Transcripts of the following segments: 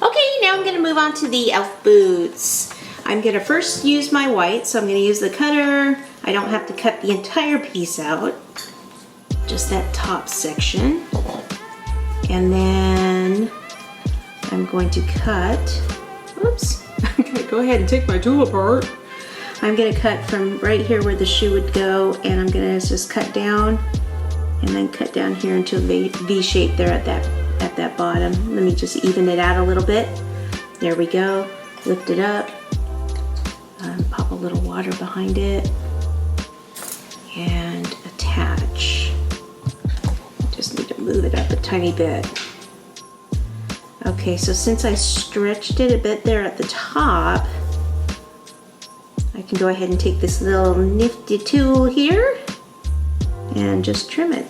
Okay, now I'm gonna move on to the elf boots. I'm gonna first use my white, so I'm gonna use the cutter. I don't have to cut the entire piece out, just that top section. And then I'm going to cut, oops, I'm gonna go ahead and take my tool apart. I'm gonna cut from right here where the shoe would go, and I'm gonna just cut down and then cut down here into a V shape there at that bottom. Let me just even it out a little bit. There we go. Lift it up. Pop a little water behind it and attach. Just need to move it up a tiny bit. Okay, so since I stretched it a bit there at the top, I can go ahead and take this little nifty tool here and just trim it.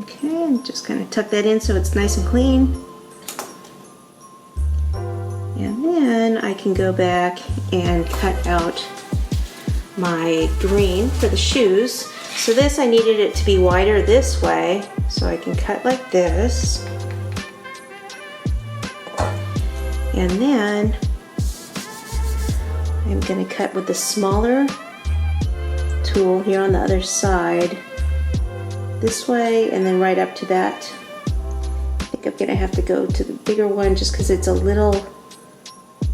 Okay, and just kind of tuck that in so it's nice and clean. And then I can go back and cut out my green for the shoes. So this, I needed it to be wider this way, so I can cut like this. And then I'm going to cut with the smaller tool here on the other side, this way, and then right up to that. I think I'm going to have to go to the bigger one just because it's a little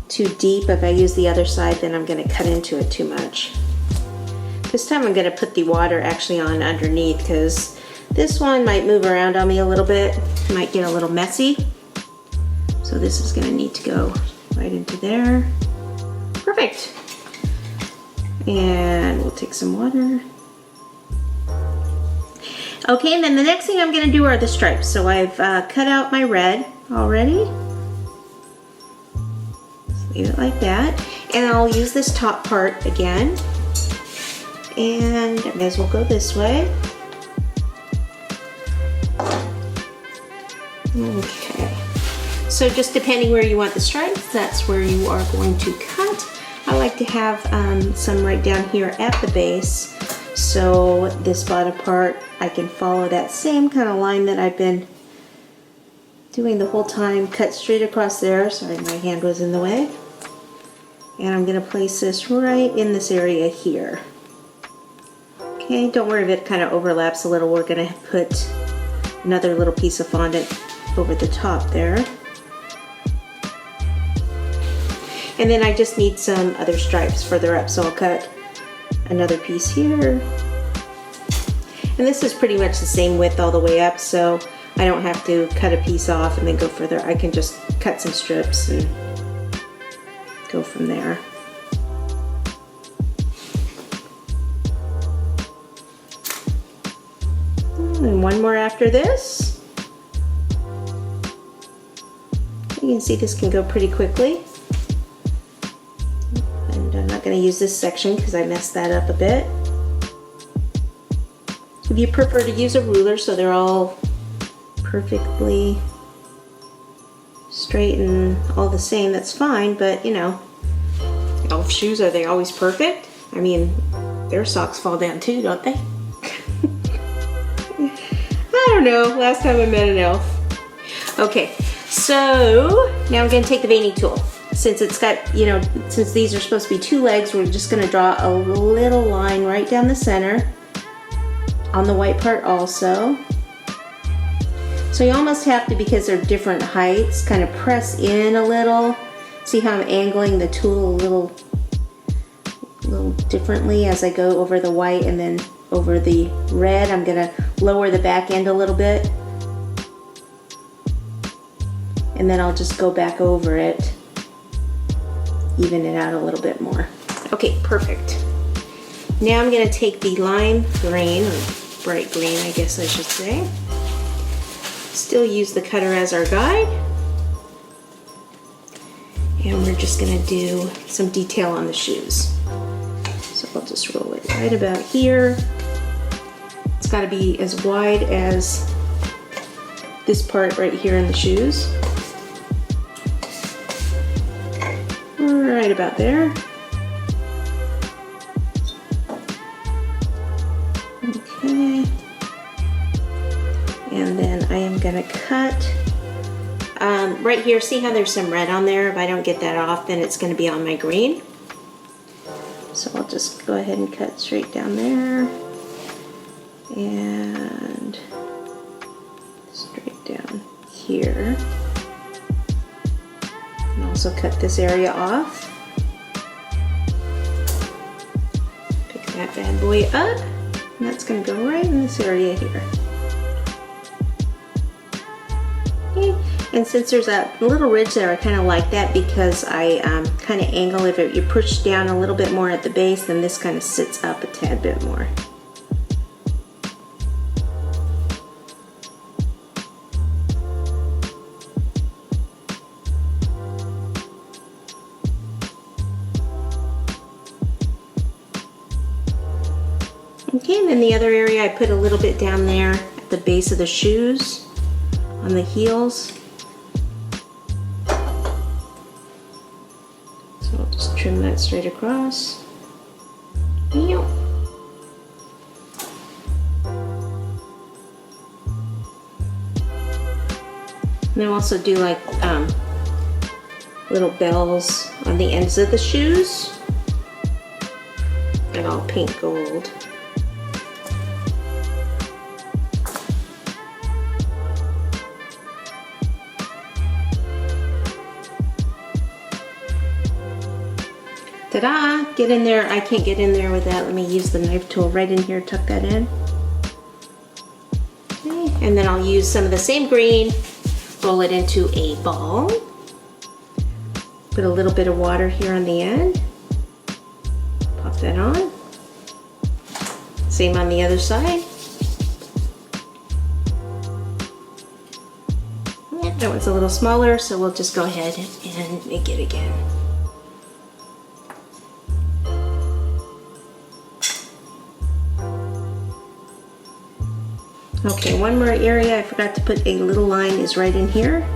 too deep. If I use the other side, then I'm going to cut into it too much. This time I'm going to put the water actually on underneath because this one might move around on me a little bit, might get a little messy. So this is going to need to go right into there. Perfect. And we'll take some water. Okay, and then the next thing I'm going to do are the stripes. So I've cut out my red already. Just leave it like that. And I'll use this top part again. And I may as well go this way. Okay. So just depending where you want the stripes, that's where you are going to cut. I like to have some right down here at the base. So this bottom part, I can follow that same kind of line that I've been doing the whole time. Cut straight across there. Sorry, my hand was in the way. And I'm going to place this right in this area here. Okay, don't worry if it kind of overlaps a little. We're going to put another little piece of fondant over the top there. And then I just need some other stripes further up, so I'll cut another piece here. And this is pretty much the same width all the way up, so I don't have to cut a piece off and then go further. I can just cut some strips and go from there. And one more after this. You can see this can go pretty quickly. And I'm not going to use this section because I messed that up a bit. If you prefer to use a ruler so they're all perfectly straight and all the same, that's fine, but you know, elf shoes, are they always perfect? I mean, their socks fall down too, don't they? I don't know, last time I met an elf. Okay, so now I'm going to take the veining tool. Since it's got, you know, since these are supposed to be two legs, we're just going to draw a little line right down the center on the white part also. So you almost have to, because they're different heights, kind of press in a little. See how I'm angling the tool a little differently as I go over the white and then over the red. I'm going to lower the back end a little bit. And then I'll just go back over it, even it out a little bit more. Okay, perfect. Now I'm going to take the lime green, or bright green I guess I should say. Still use the cutter as our guide. And we're just going to do some detail on the shoes. So I'll just roll it right about here. It's got to be as wide as this part right here in the shoes. Right about there. Okay. And then I am gonna cut right here. See how there's some red on there? If I don't get that off, then it's gonna be on my green. So I'll just go ahead and cut straight down there. And straight down here. And also cut this area off. Pick that bad boy up. And that's gonna go right in this area here. Okay. And since there's a little ridge there, I kind of like that because I kind of angle. If you push down a little bit more at the base, then this kind of sits up a tad bit more. Okay, and then the other area I put a little bit down there at the base of the shoes, on the heels. So I'll just trim that straight across. And I'll also do like little bells on the ends of the shoes. And all pink gold. Ta-da! Get in there. I can't get in there with that. Let me use the knife tool right in here. Tuck that in. Okay. And then I'll use some of the same green. Roll it into a ball. Put a little bit of water here on the end. Pop that on. Same on the other side. That one's a little smaller, so we'll just go ahead and make it again. Okay, one more area I forgot to put a little line is right in here.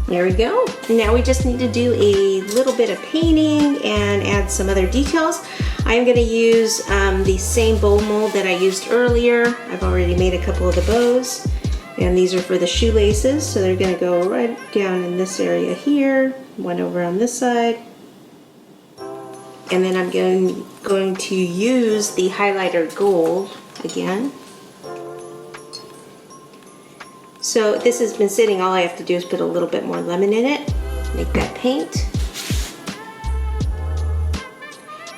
There we go. Now we just need to do a little bit of painting and add some other details. I'm going to use the same bow mold that I used earlier. I've already made a couple of the bows, and these are for the shoelaces, so they're going to go right down in this area here, one over on this side. And then I'm going to use the highlighter gold again. So this has been sitting, all I have to do is put a little bit more lemon in it, make that paint.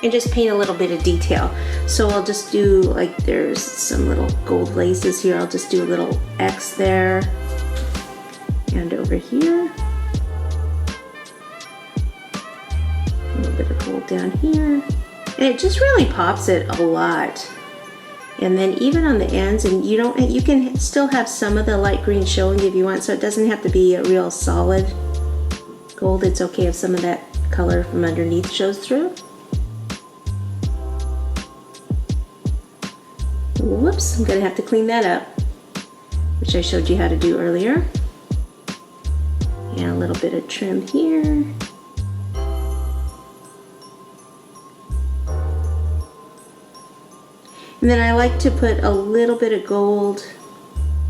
And just paint a little bit of detail. So I'll just do, like, there's some little gold laces here, I'll just do a little X there. And over here. A little bit of gold down here. And it just really pops it a lot. And then even on the ends, and you can still have some of the light green showing if you want, so it doesn't have to be a real solid gold. It's okay if some of that color from underneath shows through. Whoops, I'm gonna have to clean that up, which I showed you how to do earlier. And a little bit of trim here. And then I like to put a little bit of gold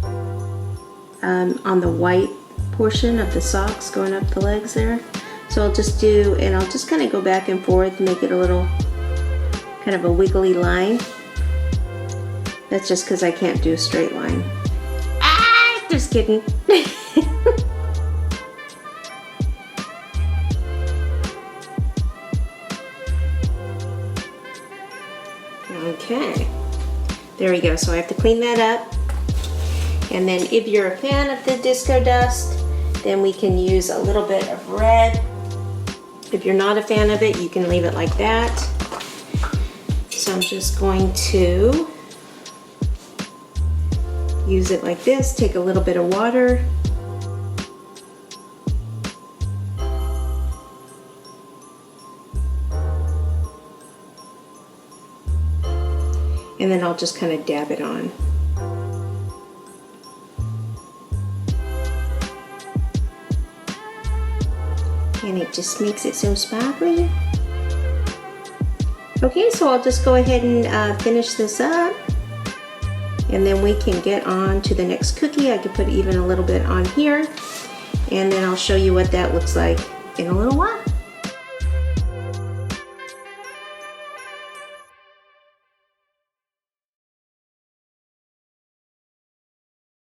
on the white portion of the socks going up the legs there. So I'll just do, and I'll just kind of go back and forth and make it a little kind of a wiggly line. That's just because I can't do a straight line. Ah, just kidding. Okay, there we go. So I have to clean that up. And then if you're a fan of the disco dust, then we can use a little bit of red. If you're not a fan of it, you can leave it like that. So I'm just going to use it like this, take a little bit of water. And then I'll just kind of dab it on. And it just makes it so sparkly. Okay, so I'll just go ahead and finish this up. And then we can get on to the next cookie. I could put even a little bit on here, and then I'll show you what that looks like in a little while.